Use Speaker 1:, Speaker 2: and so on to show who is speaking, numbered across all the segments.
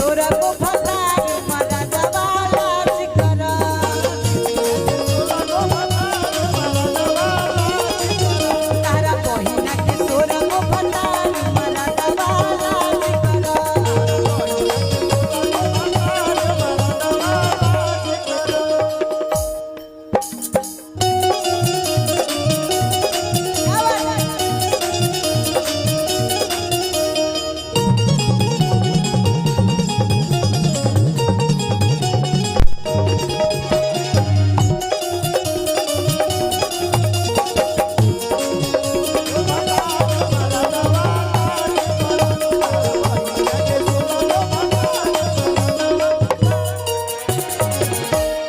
Speaker 1: सोरा को फतार मरा दवाला सिकरा तारा बहिना के सोरा को फतार मरा दवाला सिकरा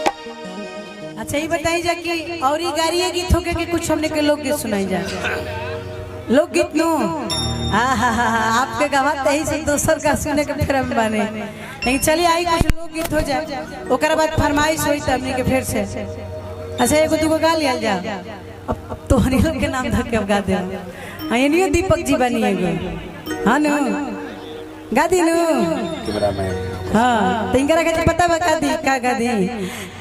Speaker 1: अच्छा ये बताई जा कि और ही गाड़ी गीत होके कि कुछ हमने के लोकगीत सुनाई जा लोकगीत नो आपके गवात यही से दोसर का सुने के फिर हम बने लेकिन चलिए आई कुछ लोकगीत हो जाए ओकर बाद फरमाइश होई त हमने के फिर से अच्छा एगो दूगो गा लिया जा अब तो हनी लोग के नाम धर के अब गा दे हां एनियो दीपक जी बनी एगो हां नो गा दी नो
Speaker 2: कैमरामैन
Speaker 1: हाँ तो इनकरा के पता बता दी का दी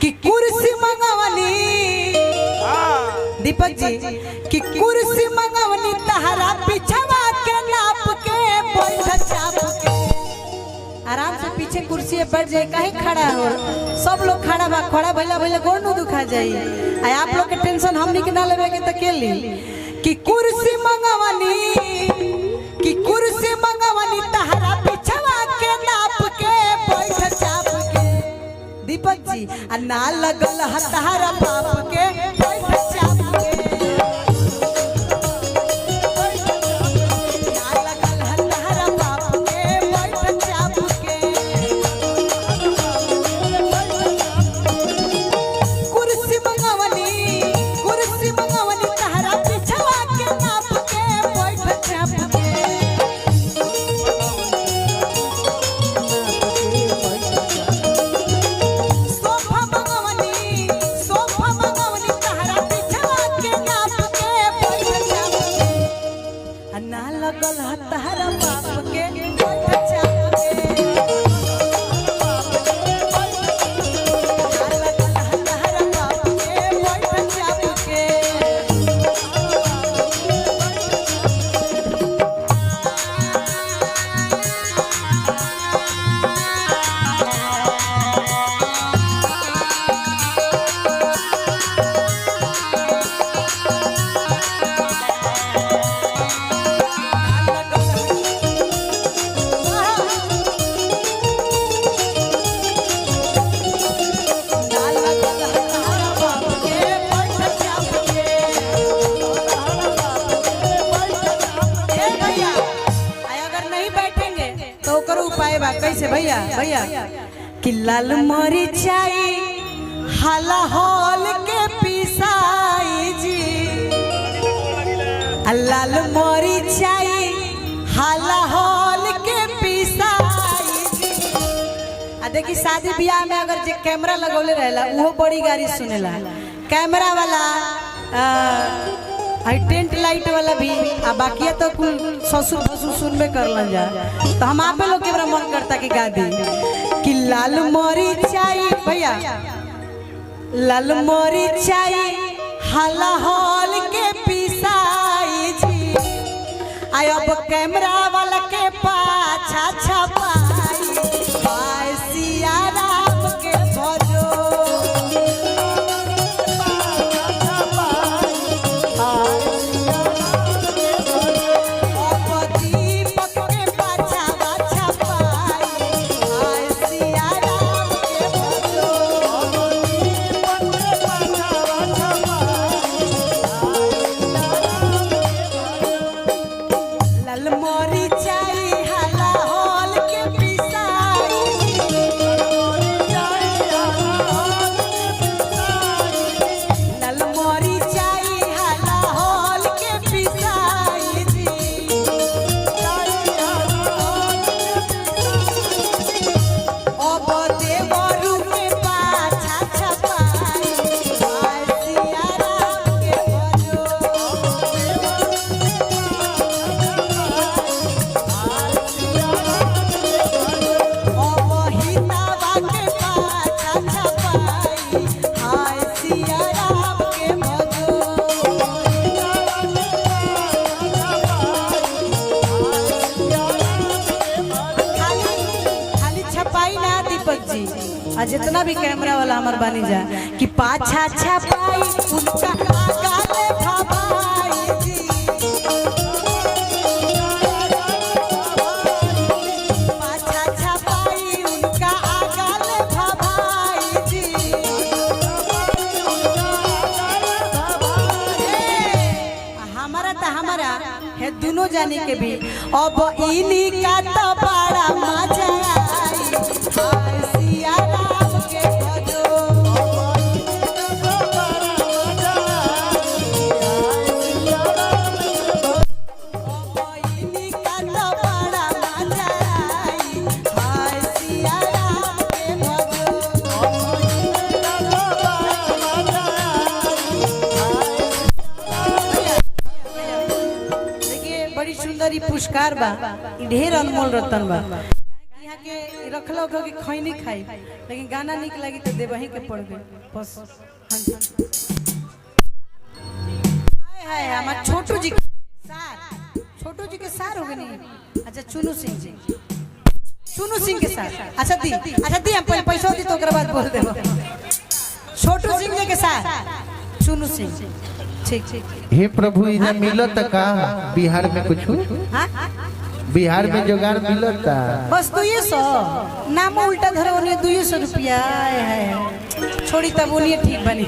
Speaker 1: कि कुर्सी मंगवनी दीपक जी कि कुर्सी मंगवनी तहरा पिछवा के नाप के बैठ चाप के आराम से पीछे कुर्सी पे बैठ जाए काहे खड़ा हो सब लोग खड़ा बा खड़ा भइला गोड़ नु दुखा जाई आ आप लोग के टेंशन हमनी के ना लेवे के त के ली कि कुर्सी मंगवनी तहरा पिछवा के नाप के बैठ चाप के दीपक जी आ ना लगल हतारा बाप के बैठ चाप के ना लगल हतारा बाप के बैठ चाप के कुर्सी मंगवनी तहरा पिछवा के नाप के बैठ चाप के सोफा मंगवनी तहरा पिछवा के नाप के बैठ चाप के ना लगल हतारा बाप के बैठ चाप के ना लगल हतारा बाप के बैठ चाप के कैसे भैया कि लाल मरिचाई हाला हॉल के पिसाई जी लाल मरिचाई हाला हॉल के पिसाई जी आ देखी शादी ब्याह में अगर जे कैमरा लगौले रहेला वो बड़ी गाड़ी सुनेला कैमरा वाला टेंट लाइट वाला भी आ बाकी तो कुल ससुर भसुर सुनबे करलन जा तो हम आपे लोग के बड़ा मन करता कि गा दी कि लाल मरिचाई भैया लाल मरिचाई हाला हॉल के पिसाई जी आय अब कैमरा वाला के पाछा छपाई आय सिया राम के भजो लाल मरिचाई हाला हॉल के दीपक जी आ जितना भी कैमरा वाला हमार बानी जा कि पाछा छपाई उनका आगाले भवाई जी पाछा छपाई उनका आगाले भवाई जी हमारा है दोनों जाने के भी अब इन्हीं का तो बड़ा मजा आई सिया राम के भजो अब इन्हीं का तो बड़ा मजा आई सिया राम के बड़ी सुंदर ई पुरस्कार बा ढेर अनमोल रतन बा यहाँ के रखलो हो कि खैनी खाई लेकिन गाना निक लगी तो देवही के पड़ गई बस हाय हाय हमार छोटू जी के सार हो गए अच्छा चुनू सिंह के साथ अच्छा दी हम पहले पैसा दी तो ओकरा बाद बोल देबो छोटू सिंह जी के साथ चुनू सिंह ठीक
Speaker 2: हे प्रभु इधर मिलत का बिहार में कुछ बिहार में जुगाड़ मिलता
Speaker 1: बस 200 नाम उल्टा धरो उन्हें 200 रुपया है छोड़ी तब उन्हें ठीक बनी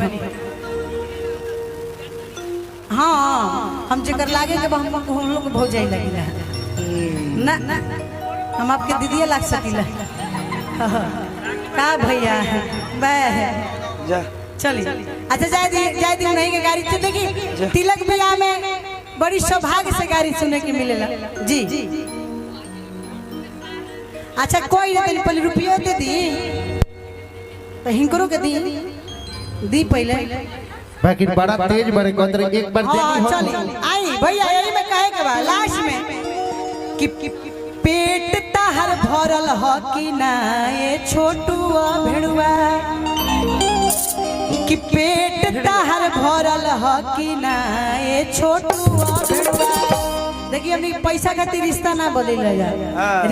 Speaker 1: हाँ हम जकर लागे जब हम लोग भौ जाए लगी ना हम आपके दीदी लाग सकीला का भैया है चलिए अच्छा जाए दी नहीं के गाड़ी तो देखी तिलक बियाह में बड़ी सौभाग्य से गाड़ी सुने के मिलेला जी अच्छा कोई ना पहले रुपया दे दी तो हिंकरो के दी पहले
Speaker 2: बाकी बड़ा तेज बड़े कोतरे एक बार
Speaker 1: हां चली आई भैया यही में कहे के बा लास्ट में कि पेट तहर भरल ह कि ना ये छोटुआ भेड़ुआ कि पेट तहर भरल ह कि ना ये छोटुआ भेड़ुआ देखिए हमने पैसा खातिर रिश्ता ना बदल जा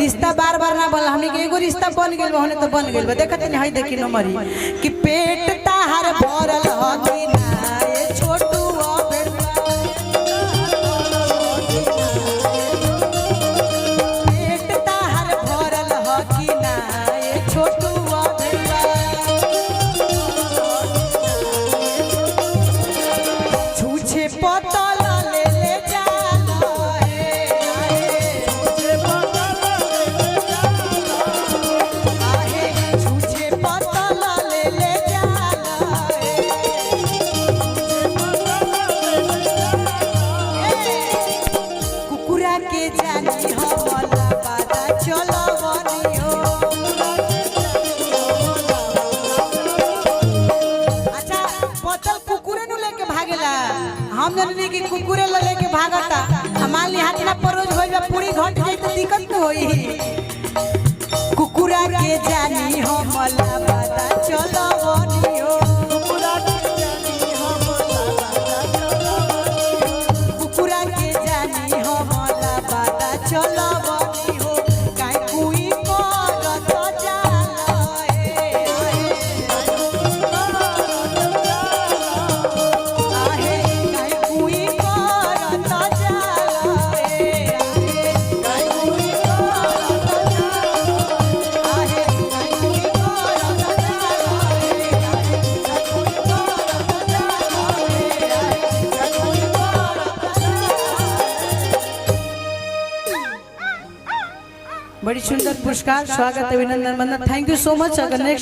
Speaker 1: रिश्ता बार ना बोल हमने के एगो रिश्ता बन गेल होने तो बन गेल देखत नहीं है देखी नंबरी कि पेट तहर भरल ह कि ना ये छोटुआ भेड़ुआ पेट तहर भरल ह कि ना ये छोटुआ भेड़ुआ छूछे पतल ले जाला छूछे पतल ले जाला कुकुरा के जानी हमला बादा चलवनियो अच्छा पतल कुकुरे नु लेके भागेला हम जननी की कुकुरे लेके भागता हमार हाथ ना परोज होइबा पूरी घट जाई तो दिक्कत न होई कुकुरा के जानी हमला बादा चलवनियो कुकुरा के जानी हमला बादा चलवनियो कुकुरा के जानी हमला बादा चलवनियो काई कुई करत जाला आहे काई कुई करत जाला काई कुई करत जाला आहे काई कुई करत बड़ी सुंदर पुरस्कार स्वागत अभिनंदन थैंक यू सो मच अगर नेक्स्ट